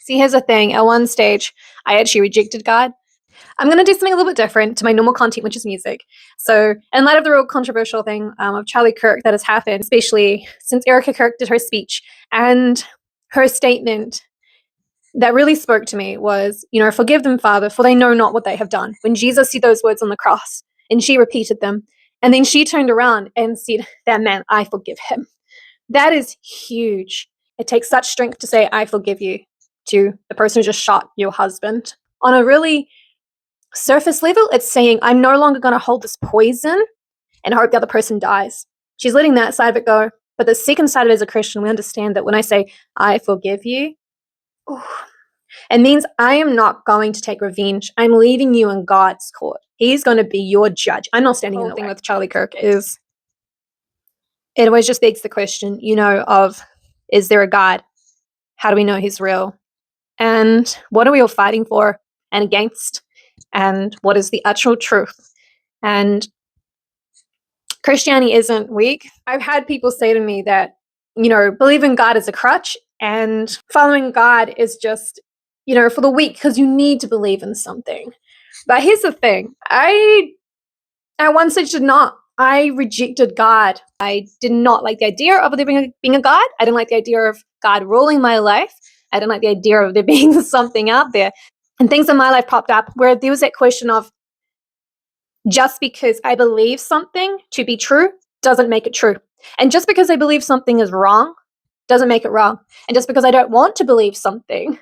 See, here's the thing. At one stage, I actually rejected God. I'm going to do something a little bit different to my normal content, which is music. So, in light of the real controversial thing of Charlie Kirk that has happened, especially since Erica Kirk did her speech, and her statement that really spoke to me was, forgive them, Father, for they know not what they have done. When Jesus said those words on the cross, and she repeated them, and then she turned around and said, that man, I forgive him. That is huge. It takes such strength to say, I forgive you, to the person who just shot your husband. On a really surface level, it's saying, I'm no longer going to hold this poison and hope the other person dies. She's letting that side of it go. But the second side of it, as a Christian, we understand that when I say, I forgive you, it means I am not going to take revenge. I'm leaving you in God's court. He's going to be your judge. I'm not standing in the way. The thing with Charlie Kirk is, it always just begs the question, of, is there a God? How do we know he's real? And what are we all fighting for and against? And what is the actual truth? And Christianity isn't weak. I've had people say to me that, believing God is a crutch and following God is just, for the weak, because you need to believe in something. But here's the thing. I, at one stage, did not. I rejected God. I did not like the idea of there being a God. I didn't like the idea of God ruling my life. I didn't like the idea of there being something out there. And things in my life popped up where there was that question of, just because I believe something to be true doesn't make it true. And just because I believe something is wrong doesn't make it wrong. And just because I don't want to believe something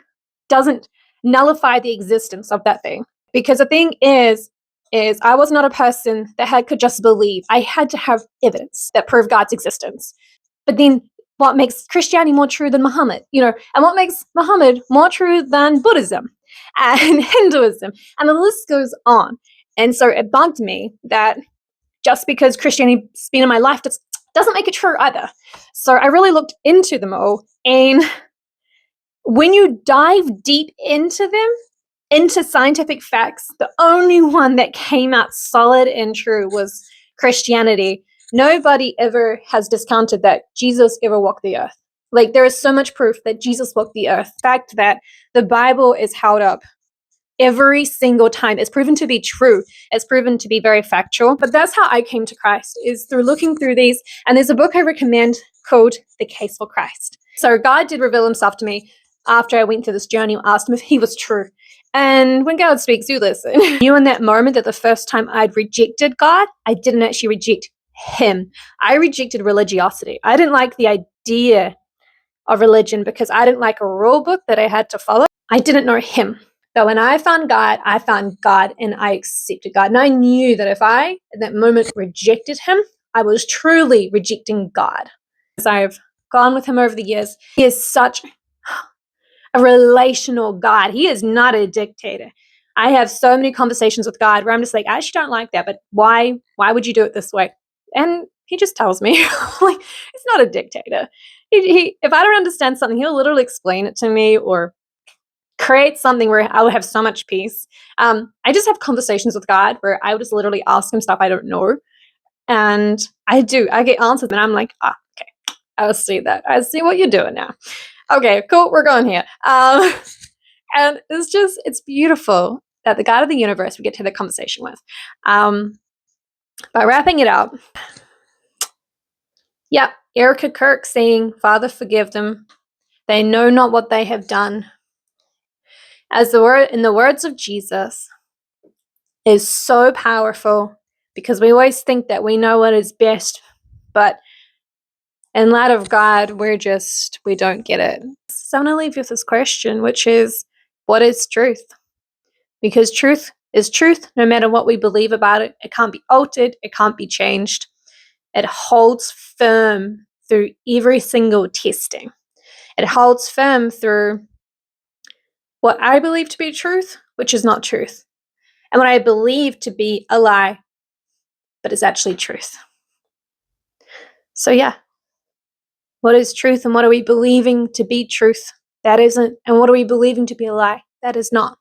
doesn't nullify the existence of that thing. Because the thing is I was not a person that could just believe. I had to have evidence that proved God's existence. But then what makes Christianity more true than Muhammad? And what makes Muhammad more true than Buddhism and Hinduism? And the list goes on. And so it bugged me that just because Christianity's been in my life doesn't make it true either. So I really looked into them all. And when you dive deep into them, into scientific facts, the only one that came out solid and true was Christianity. Nobody ever has discounted that Jesus ever walked the earth. Like, there is so much proof that Jesus walked the earth. The fact that the Bible is held up every single time. It's proven to be true. It's proven to be very factual. But that's how I came to Christ, is through looking through these. And there's a book I recommend called The Case for Christ. So God did reveal himself to me after I went through this journey. I asked him if he was true. And when God speaks, you listen. I knew in that moment that the first time I'd rejected God, I didn't actually reject him. I rejected religiosity. I didn't like the idea of religion because I didn't like a rule book that I had to follow. I didn't know him. But when I found God and I accepted God. And I knew that if I, at that moment, rejected him, I was truly rejecting God. As I've gone with him over the years, he is such a relational God. He is not a dictator. I have so many conversations with God where I'm just like, I actually don't like that, but why would you do it this way? And he just tells me, like, it's not a dictator. He if I don't understand something, he'll literally explain it to me or create something where I would have so much peace. I just have conversations with God where I would just literally ask him stuff I don't know. And I get answers and I'm like, okay, I see that. I see what you're doing now. Okay, cool, we're going here. And it's beautiful that the God of the universe we get to have the conversation with. By wrapping it up, Erica Kirk saying, Father, forgive them. They know not what they have done. In the words of Jesus, is so powerful because we always think that we know what is best, but in light of God, we don't get it. So I'm going to leave you with this question, which is, what is truth? Because truth is truth no matter what we believe about it. It can't be altered. It can't be changed. It holds firm through every single testing. It holds firm through what I believe to be truth, which is not truth, and what I believe to be a lie, but is actually truth. So what is truth and what are we believing to be truth? That isn't, and what are we believing to be a lie? That is not.